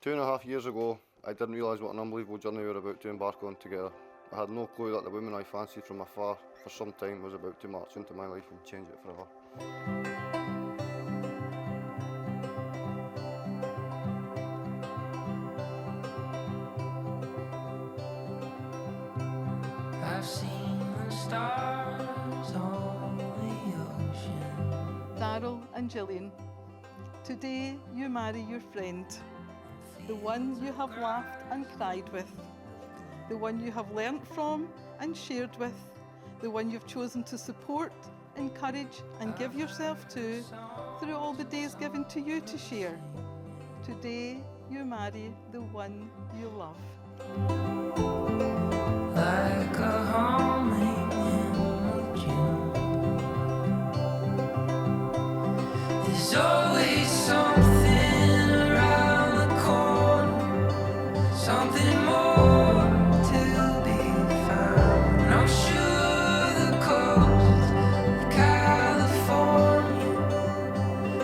2.5 years ago, I didn't realise what an unbelievable journey we were about to embark on together. I had no clue that the woman I fancied from afar for some time was about to march into my life and change it forever. I've seen the stars on the ocean. Daryl and Jillian, today you marry your friend, the one you have laughed and cried with, the one you have learnt from and shared with, the one you've chosen to support, encourage and give yourself to through all the days given to you to share. Today you marry the one you love. Like a homing hymn of June, there's always something around the corner, something more to be found. And I'm sure the coasts of California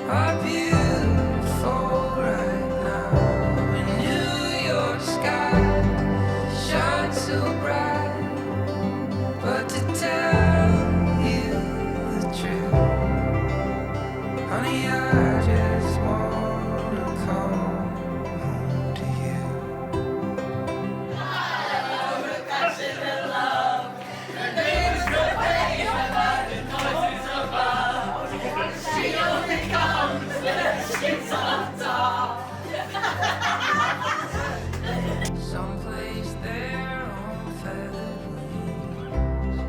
are beautiful right now. And New York sky shines so bright, but to tell you the truth, honey, I just wanna come home to you. Someplace there on feathered wings,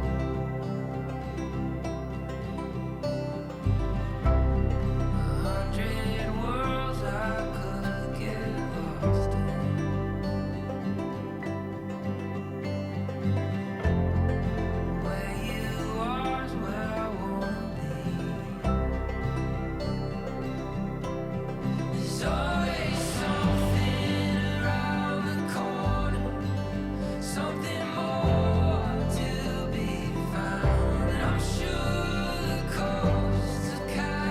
100 worlds I could get lost in. Where you are is where I wanna be. There's always something around the corner, something more to be found. And I'm sure the coasts of California.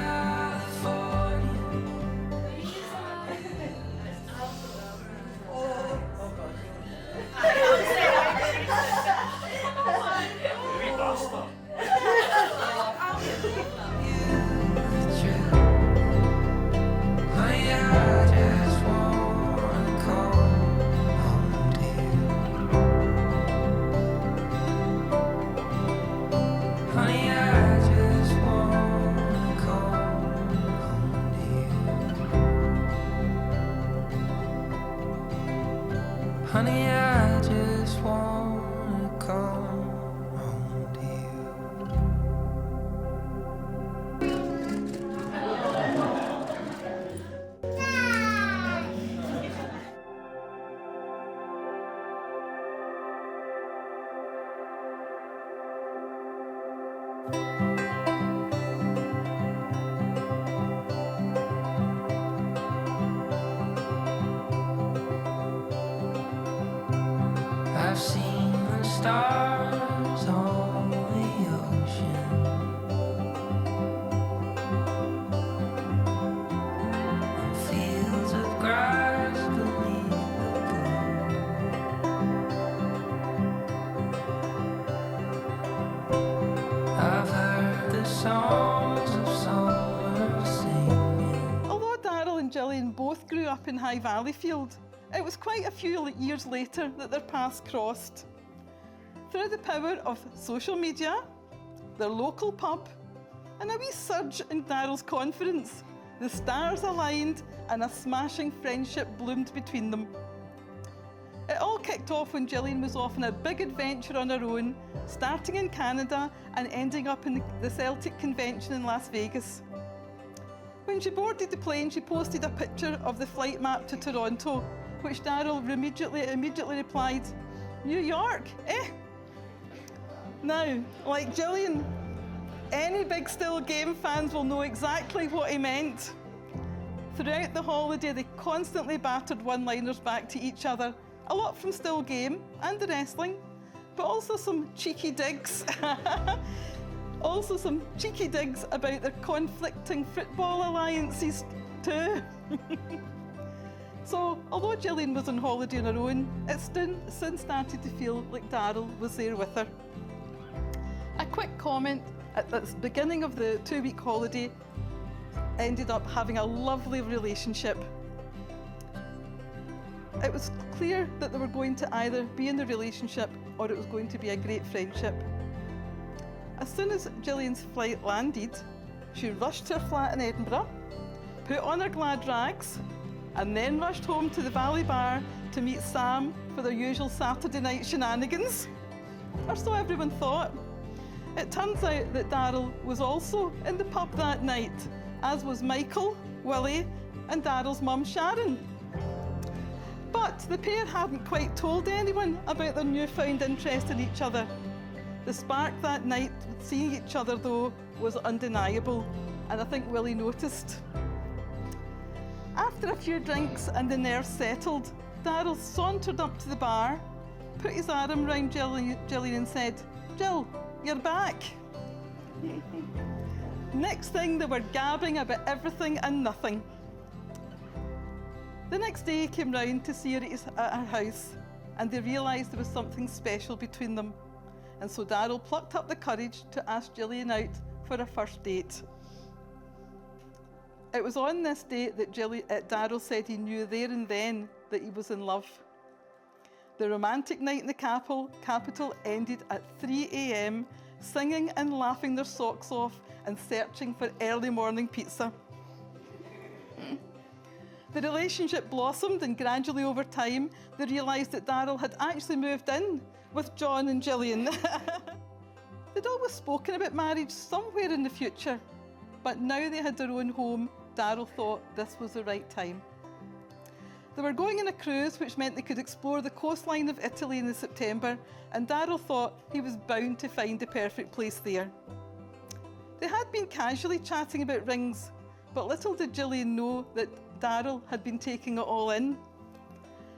Honey, I just wanna come home to you. Honey, I just wanna come home to you. Honey, I just wanna come home to you. I've seen the stars on the ocean, and fields of grass beneath the blue. I've heard the songs of summer singing. Although Daryl and Jillian both grew up in High Valleyfield, it was quite a few years later that their paths crossed. Through the power of social media, their local pub, and a wee surge in Daryl's confidence, the stars aligned and a smashing friendship bloomed between them. It all kicked off when Jillian was off on a big adventure on her own, starting in Canada and ending up in the Celtic Convention in Las Vegas. When she boarded the plane, she posted a picture of the flight map to Toronto, which Daryl immediately replied, "New York, eh?" Now, like Jillian, any Big Still Game fans will know exactly what he meant. Throughout the holiday, they constantly battered one-liners back to each other, a lot from Still Game and the wrestling, but also some cheeky digs. Also some cheeky digs about their conflicting football alliances too. So, although Jillian was on holiday on her own, it soon started to feel like Daryl was there with her. A quick comment at the beginning of the 2-week holiday ended up having a lovely relationship. It was clear that they were going to either be in the relationship or it was going to be a great friendship. As soon as Jillian's flight landed, she rushed to her flat in Edinburgh, put on her glad rags, and then rushed home to the Valley Bar to meet Sam for their usual Saturday night shenanigans. Or so everyone thought. It turns out that Daryl was also in the pub that night, as was Michael, Willie, and Daryl's mum Sharon. But the pair hadn't quite told anyone about their newfound interest in each other. The spark that night with seeing each other, though, was undeniable, and I think Willie noticed. After a few drinks and the nerves settled, Daryl sauntered up to the bar, put his arm round Jillian and said, "Jill, you're back." Next thing, they were gabbing about everything and nothing. The next day he came round to see her at her house, and they realised there was something special between them. And so Daryl plucked up the courage to ask Jillian out for a first date. It was on this date that Daryl said he knew there and then that he was in love. The romantic night in the capital ended at 3 a.m, singing and laughing their socks off and searching for early morning pizza. The relationship blossomed, and gradually over time, they realised that Daryl had actually moved in with John and Jillian. They'd always spoken about marriage somewhere in the future, but now they had their own home, Daryl thought this was the right time. They were going on a cruise, which meant they could explore the coastline of Italy in September, and Daryl thought he was bound to find the perfect place there. They had been casually chatting about rings, but little did Jillian know that Daryl had been taking it all in.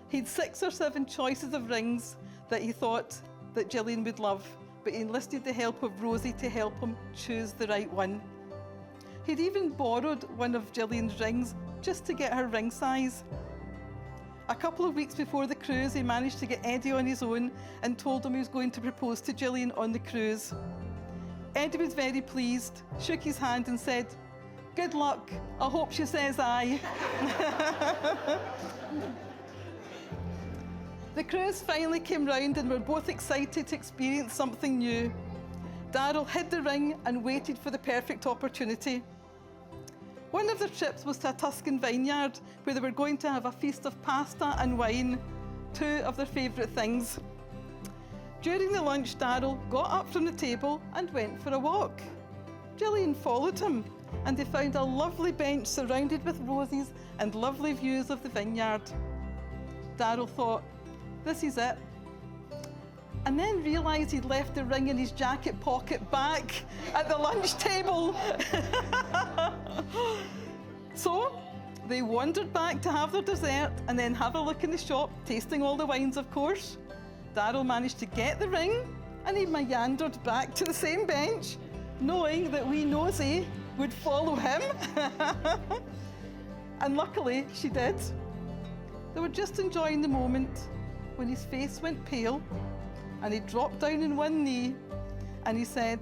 He'd 6 or 7 choices of rings that he thought that Jillian would love, but he enlisted the help of Rosie to help him choose the right one. He'd even borrowed one of Jillian's rings just to get her ring size. A couple of weeks before the cruise, he managed to get Eddie on his own and told him he was going to propose to Jillian on the cruise. Eddie was very pleased, shook his hand and said, "Good luck, I hope she says aye." The cruise finally came round and we were both excited to experience something new. Daryl hid the ring and waited for the perfect opportunity. One of the trips was to a Tuscan vineyard where they were going to have a feast of pasta and wine, 2 of their favourite things. During the lunch, Daryl got up from the table and went for a walk. Jillian followed him, and they found a lovely bench surrounded with roses and lovely views of the vineyard. Daryl thought, this is it, and then realised he'd left the ring in his jacket pocket back at the lunch table. So they wandered back to have their dessert and then have a look in the shop, tasting all the wines, of course. Daryl managed to get the ring, and he meandered back to the same bench, knowing that wee Nosy would follow him. And luckily she did. They were just enjoying the moment when his face went pale and he dropped down on one knee and he said,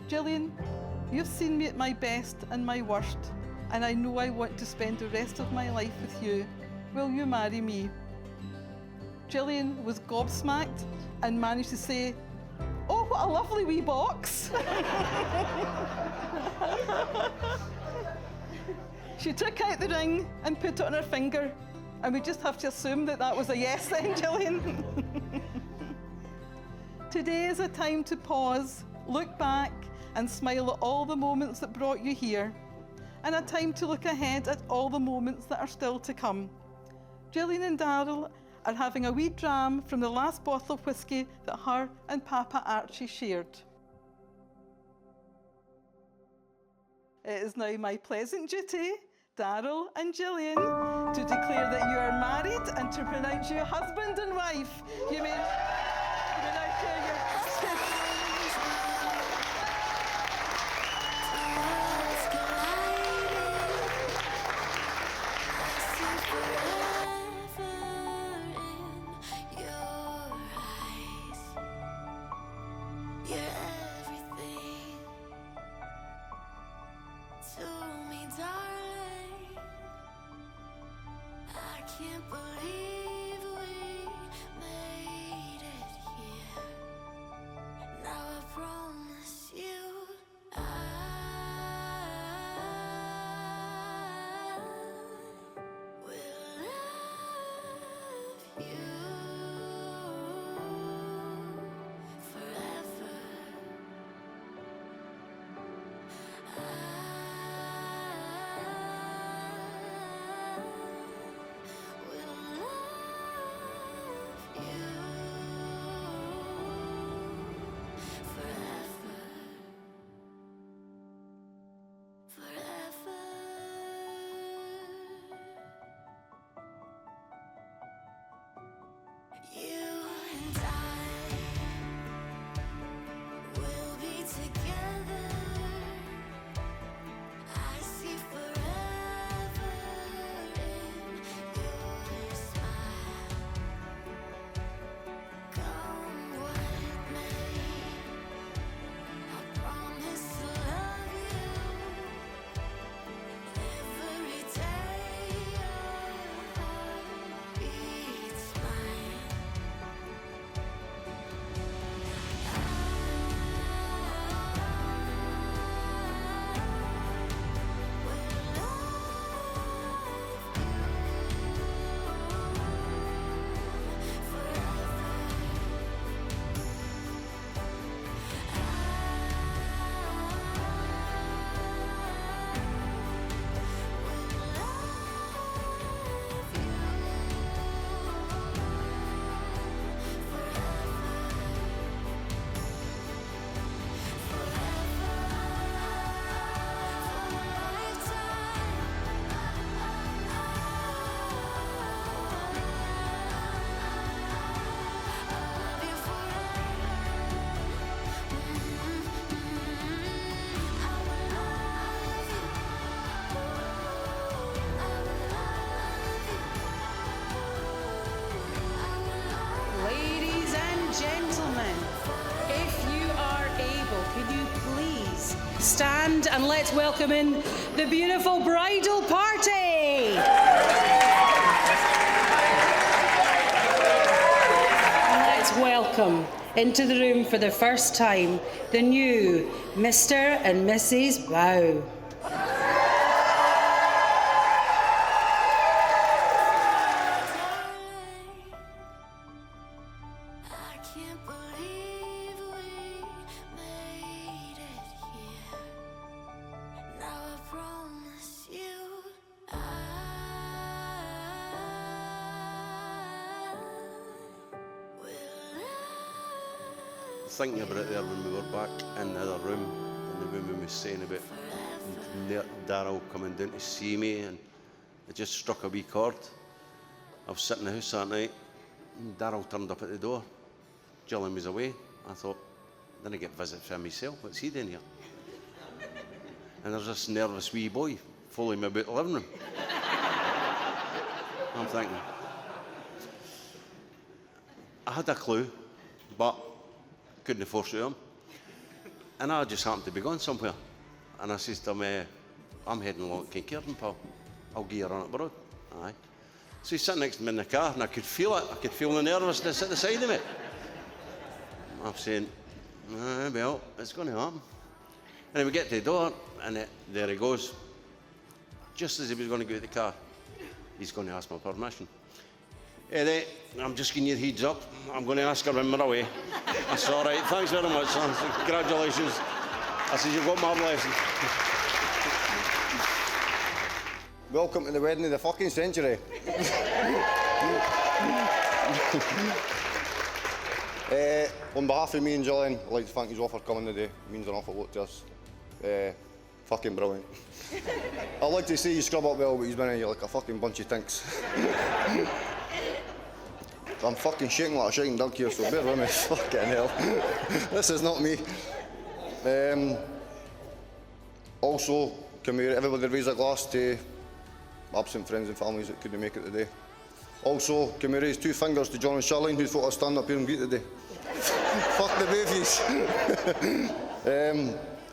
"Jillian, you've seen me at my best and my worst, and I know I want to spend the rest of my life with you. Will you marry me?" Jillian was gobsmacked and managed to say, "Oh, what a lovely wee box." She took out the ring and put it on her finger, and we just have to assume that that was a yes then, Jillian. Today is a time to pause, look back, and smile at all the moments that brought you here, and a time to look ahead at all the moments that are still to come. Jillian and Daryl are having a wee dram from the last bottle of whiskey that her and Papa Archie shared. It is now my pleasant duty, Daryl and Jillian, to declare that you are married and to pronounce you husband and wife. You may now share your... can't believe we made it here. Now I promise you I will love you forever. Ladies and gentlemen, if you are able, could you please stand and let's welcome in the beautiful bridal party. Let's welcome into the room for the first time the new Mr. and Mrs. Bow. I can't believe we made it here. Now I promise you I will love Thinking about it there when we were back in the other room, and the woman was saying about Daryl coming down to see me, and it just struck a wee chord. I was sitting in the house that night, and Daryl turned up at the door. Jillian was away. I thought, then I get a visit from myself. What's he doing here? And there's this nervous wee boy following me about the living room. I'm thinking, I had a clue, but couldn't foresee him. And I just happened to be going somewhere. And I says to him, I'm heading along to Kincardine, pal. I'll give you a run at the road. Aye. So he's sitting next to me in the car, and I could feel it. I could feel the nervousness at the side of me. I'm saying, well, it's going to happen. And then we get to the door, and there he goes. Just as he was going to go out the car, he's going to ask my permission. Eddie, I'm just giving you the heads up. I'm going to ask her when we're away. I said, all right, thanks very much. I said, congratulations. I said, you've got my blessing. Welcome to the wedding of the fucking century. On behalf of me and Jillian, I'd like to thank you all for coming today. It means an awful lot to us. Fucking brilliant. I'd like to say you scrub up well, but he's been in you like a fucking bunch of tinks. I'm fucking shaking like a shaking dog here, so bear with me. Fucking hell. This is not me. Also, can we everybody raise a glass to absent friends and families that couldn't make it today? Also, can we raise 2 fingers to John and Charlene, who thought I'd stand up here and greet today? Fuck the babies.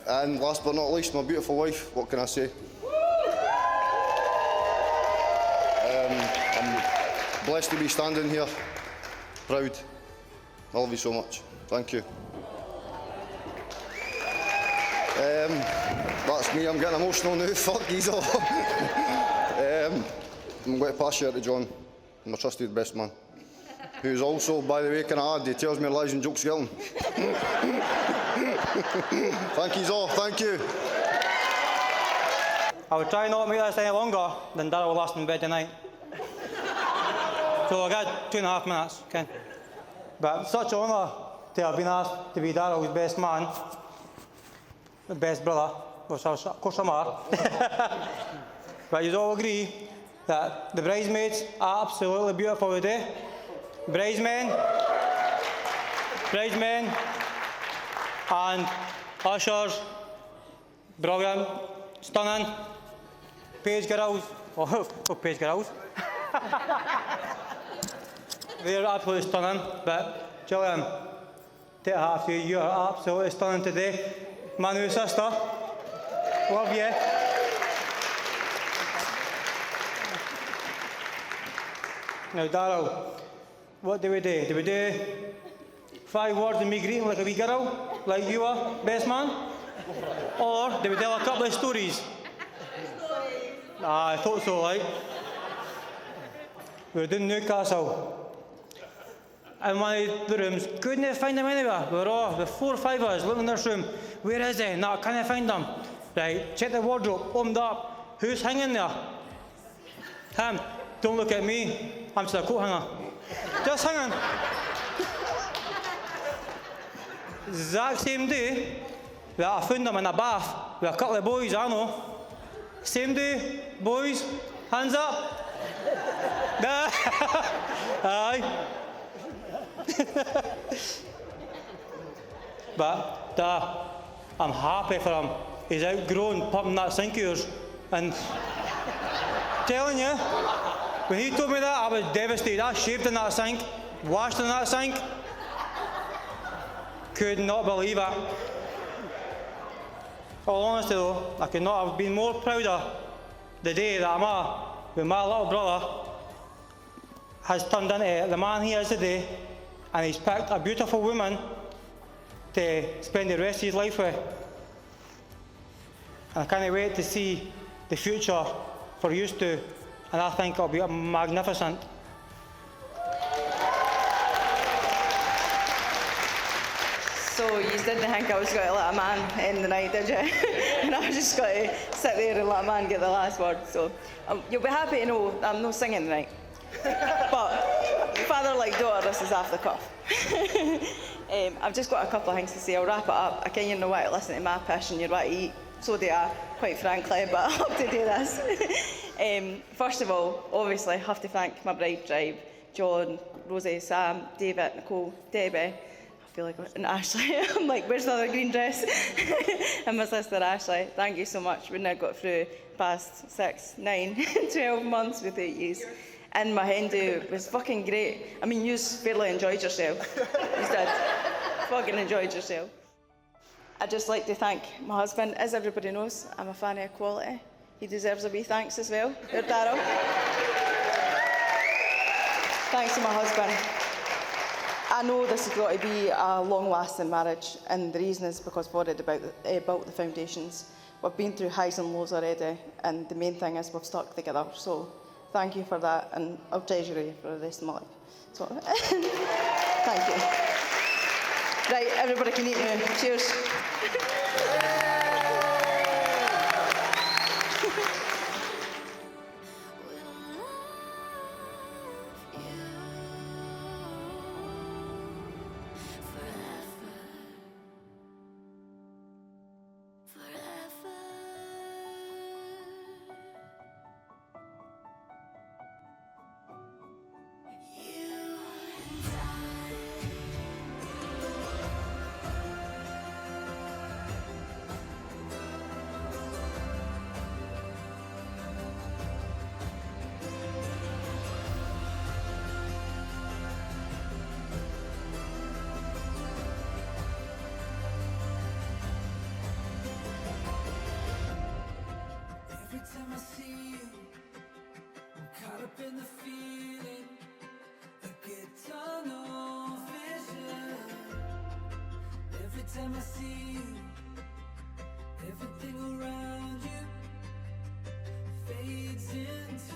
And last but not least, my beautiful wife, what can I say? blessed to be standing here, proud. I love you so much. Thank you. That's me, I'm getting emotional now, fuck you all. I'm going to pass you to John, my trusted best man, who's also, by the way, can I add, he tells me lies and jokes getting. Thank you all, thank you. I will try not to make this any longer than Daryl will last in bed tonight. So I got 2.5 minutes, okay? But it's such an honour to have been asked to be Daryl's best man, the best brother, which of course I'm are. But you all agree that the bridesmaids are absolutely beautiful today. Bridesmen, and ushers, brilliant, stunning. Page girls, page girls. They're absolutely stunning, but Jillian, take a hat to you, you are absolutely stunning today. My new sister, love you. Now Daryl, what do we do? Do we do 5 words and me greeting like a wee girl, like you are, best man? Or do we tell a couple of stories? I thought so, like. We were doing Newcastle. In one of the rooms, couldn't find him anywhere. We were all, the 4 or 5 of us, looking in this room. Where is he? No, can't find him. Right, check the wardrobe, opened up. Who's hanging there? Him. Don't look at me. I'm just a coat hanger. Just hanging. Exact same day that I found him in a bath with a couple of boys I know. Same day, boys, hands up. Aye. But I'm happy for him. He's outgrown pumping that sink of yours. And telling you, when he told me that, I was devastated. I shaved in that sink, washed in that sink. Could not believe it. All honesty though, I could not have been more prouder the day that I'm at with my little brother has turned into the man he is today, and he's picked a beautiful woman to spend the rest of his life with. And I can't wait to see the future for you two, and I think it'll be magnificent. So you didn't think I was going to let a man in the night, did you? And I was just going to sit there and let a man get the last word. So you'll be happy to know I'm not singing tonight. But father like daughter, this is off the cuff. I've just got a couple of things to say. I'll wrap it up. I kind of know what to listen to my pish and you're what to eat. So do I, quite frankly, but I have to do this. First of all, obviously, I have to thank my bride tribe, John, Rosie, Sam, David, Nicole, Debbie. I feel like, and Ashley. I'm like, where's the other green dress? And my sister Ashley. Thank you so much. We now got through past 6, 9, 12 months without yous. And my hen do was fucking great. I mean, you fairly enjoyed yourself. You did. Fucking enjoyed yourself. I'd just like to thank my husband. As everybody knows, I'm a fan of equality. He deserves a wee thanks as well. Here, Daryl. Thanks to my husband. I know this has got to be a long-lasting marriage, and the reason is because we've already built the foundations. We've been through highs and lows already, and the main thing is we've stuck together. So thank you for that, and I'll treasure you for the rest of my life. So thank you. Right, everybody can eat now. Cheers. Every time I see you, I'm caught up in the feeling. Every time I see you, everything around you fades into